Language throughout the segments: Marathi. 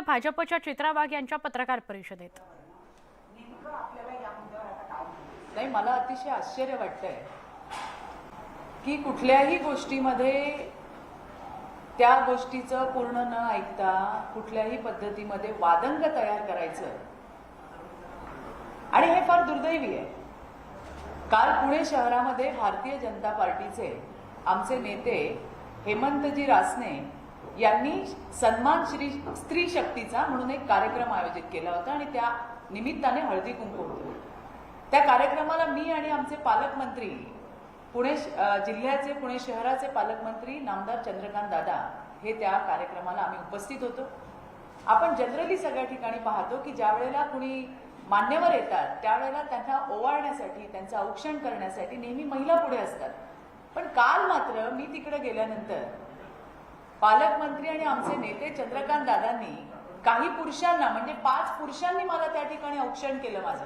भाजपच्या चित्रा वाघ यांच्या पत्रकार परिषदेत. नाही, मला अतिशय आश्चर्य वाटतंय की कुठल्याही गोष्टीमध्ये त्या गोष्टीचं पूर्ण न ऐकता कुठल्याही पद्धतीमध्ये वादंग तयार करायचं, आणि हे फार दुर्दैवी आहे. काल पुणे शहरामध्ये भारतीय जनता पार्टीचे आमचे नेते हेमंतजी रासने यांनी सन्मान स्त्री शक्तीचा म्हणून एक कार्यक्रम आयोजित केला होता आणि त्या निमित्ताने हळदी कुंकू होतं. त्या कार्यक्रमाला मी आणि आमचे पालकमंत्री, पुणे जिल्ह्याचे, पुणे शहराचे पालकमंत्री नामदार चंद्रकांत दादा हे त्या कार्यक्रमाला आम्ही उपस्थित होतो. आपण जनरली सगळ्या ठिकाणी पाहतो की ज्या वेळेला कुणी मान्यवर येतात त्यावेळेला त्यांना ओवाळण्यासाठी, त्यांचं औक्षण करण्यासाठी नेहमी महिला पुढे असतात. पण काल मात्र मी तिकडे गेल्यानंतर पालकमंत्री आणि आमचे नेते चंद्रकांत दादांनी काही पुरुषांना, म्हणजे 5 पुरुषांनी मला त्या ठिकाणी औक्षण केलं माझं.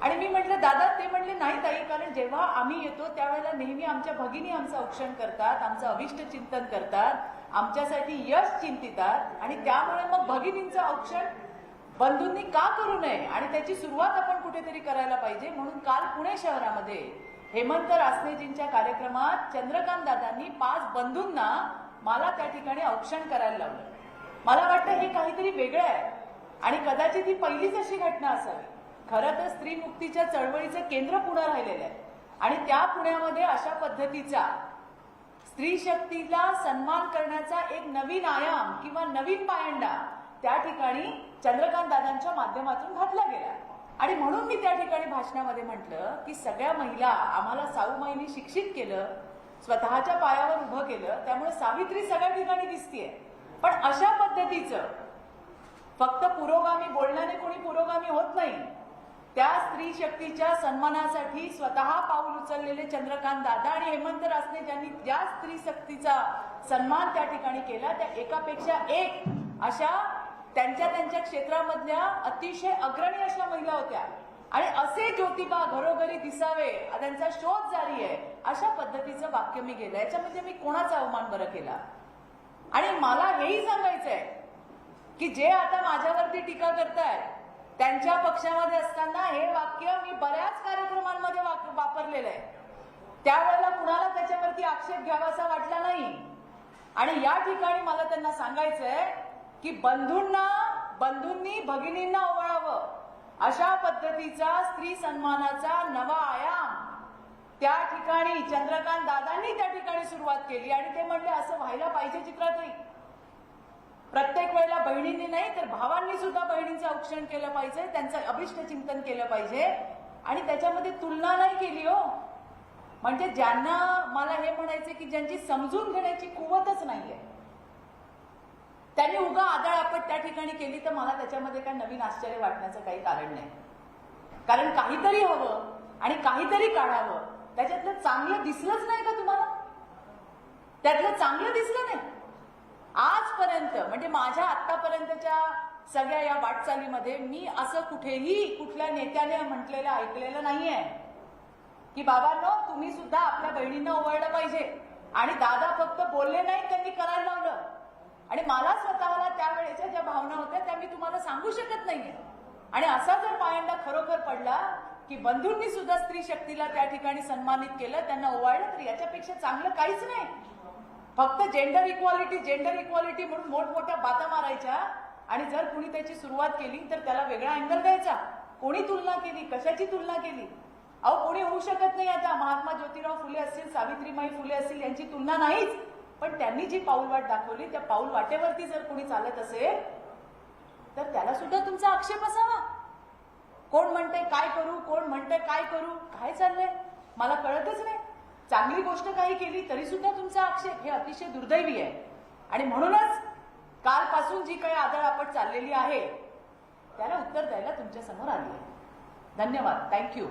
आणि मी म्हटलं दादा, ते म्हणले नाही ताई, कारण जेव्हा आम्ही येतो त्यावेळेला नेहमी आमच्या भगिनी आमचं औक्षण करतात, आमचं अभिष्ट चिंतन करतात, आमच्यासाठी यश चिंतितात, आणि त्यामुळे मग भगिनींचं औक्षण बंधूंनी का करू नये आणि त्याची सुरुवात आपण कुठेतरी करायला पाहिजे. म्हणून काल पुणे शहरामध्ये हेमंत रासनेजींच्या कार्यक्रमात चंद्रकांत दादांनी 5 बंधूंना मला त्या ठिकाणी औक्षण करायला लावलं. मला वाटतं हे काहीतरी वेगळं आहे आणि कदाचित ही पहिलीच अशी घटना असावी. खरं तर स्त्री मुक्तीच्या चळवळीचं केंद्र पुणे राहिलेलं आहे आणि त्या पुण्यामध्ये अशा पद्धतीचा स्त्री शक्तीला सन्मान करण्याचा एक नवीन आयाम किंवा नवीन पायंडा त्या ठिकाणी चंद्रकांत दादांच्या माध्यमातून घातला गेला. आणि म्हणून मी त्या ठिकाणी भाषणामध्ये म्हटलं की सगळ्या महिला, आम्हाला साऊमाईंनी शिक्षित केलं, स्वतःच्या पायावर उभं केलं, त्यामुळे सावित्री सगळ्या ठिकाणी दिसतीये. पण अशा पद्धतीचं फक्त पुरोगामी बोलण्याने कोणी पुरोगामी होत नाही. त्या स्त्री शक्तीच्या सन्मानासाठी स्वतः पाऊल उचललेले चंद्रकांत दादा आणि हेमंत रासने ज्यांनी ज्या स्त्री शक्तीचा सन्मान त्या ठिकाणी केला, त्या एकापेक्षा एक अशा त्यांच्या क्षेत्रामधल्या अतिशय अग्रणी अशा महिला होत्या. आणि असे ज्योतिबा घरोघरी दिसावे, त्यांचा शोध जारी आहे, अशा पद्धतीचं वाक्य मी केलं. याच्यामध्ये मी कोणाचा अवमान बरं केला? आणि मला हेही सांगायचंय की जे आता माझ्यावरती टीका करतायत त्यांच्या पक्षामध्ये असताना हे वाक्य मी बऱ्याच कार्यक्रमांमध्ये वापरलेलं आहे. त्यावेळेला कुणाला त्याच्यावरती आक्षेप घ्यावासा वाटला नाही. आणि या ठिकाणी मला त्यांना सांगायचंय की बंधूंनी भगिनींना ओवाळावं, अशा पद्धतीचा स्त्री सन्मानाचा नवा आयाम त्या ठिकाणी चंद्रकांत दादांनी त्या ठिकाणी सुरुवात केली. आणि ते म्हणले असं व्हायला पाहिजे चित्राताई. प्रत्येक वेळेला बहिणींनी नाही तर भावांनी सुद्धा बहिणींचं औक्षण केलं पाहिजे, त्यांचं अभिष्ट चिंतन केलं पाहिजे. आणि त्याच्यामध्ये तुलना नाही केली हो. म्हणजे ज्यांना मला हे म्हणायचं की ज्यांची समजून घेण्याची कुवतच नाहीये, त्यांनी उगा आदळआपट त्या ठिकाणी केली, तर मला त्याच्यामध्ये काय नवीन आश्चर्य वाटण्याचं काही कारण नाही. कारण काहीतरी हवं आणि काहीतरी काढावं. त्याच्यातलं चांगलं दिसलंच नाही का तुम्हाला? त्यातलं चांगलं दिसलं नाही आजपर्यंत. म्हणजे माझ्या आतापर्यंतच्या सगळ्या या वाटचालीमध्ये मी असं कुठेही कुठल्या नेत्याने म्हटलेलं ऐकलेलं नाहीये की बाबांनो तुम्ही सुद्धा आपल्या बहिणींना ओवाळलं पाहिजे. आणि दादा फक्त बोलले नाही, त्यांनी करायला लावलं. आणि मला स्वतःला त्यावेळेच्या ज्या भावना होत्या त्या मी तुम्हाला सांगू शकत नाहीये. आणि असा जर पायंडा खरोखर पडला की बंधूंनी सुद्धा स्त्री शक्तीला त्या ठिकाणी सन्मानित केलं, त्यांना ओवाळलं, तर याच्यापेक्षा चांगलं काहीच नाही. फक्त जेंडर इक्वालिटी म्हणून मोठमोठ्या बाता मारायच्या आणि जर कुणी त्याची सुरुवात केली तर त्याला वेगळा अँगल द्यायचा. कोणी तुलना केली, कशाची तुलना केली? अहो कोणी होऊ शकत नाही. आता महात्मा ज्योतिराव फुले असतील, सावित्रीबाई फुले असतील, यांची तुलना नाहीच. पण त्यांनी जी पाऊलवाट दाखवली त्या पाऊल वाटेवरती जर कोणी चालत असेल तर त्याला सुद्धा तुमचा आक्षेप असावा. कोण म्हणतंय काय करू, कोण म्हणतंय काय करू, काय चाललंय मला कळतच नाही. चांगली गोष्ट काही केली तरी सुद्धा तुमचा आक्षेप, हे अतिशय दुर्दैवी आहे. आणि म्हणूनच कालपासून जी काही आदळआपट चाललेली आहे त्याला उत्तर द्यायला तुमच्या समोर आली आहे. धन्यवाद. थँक्यू.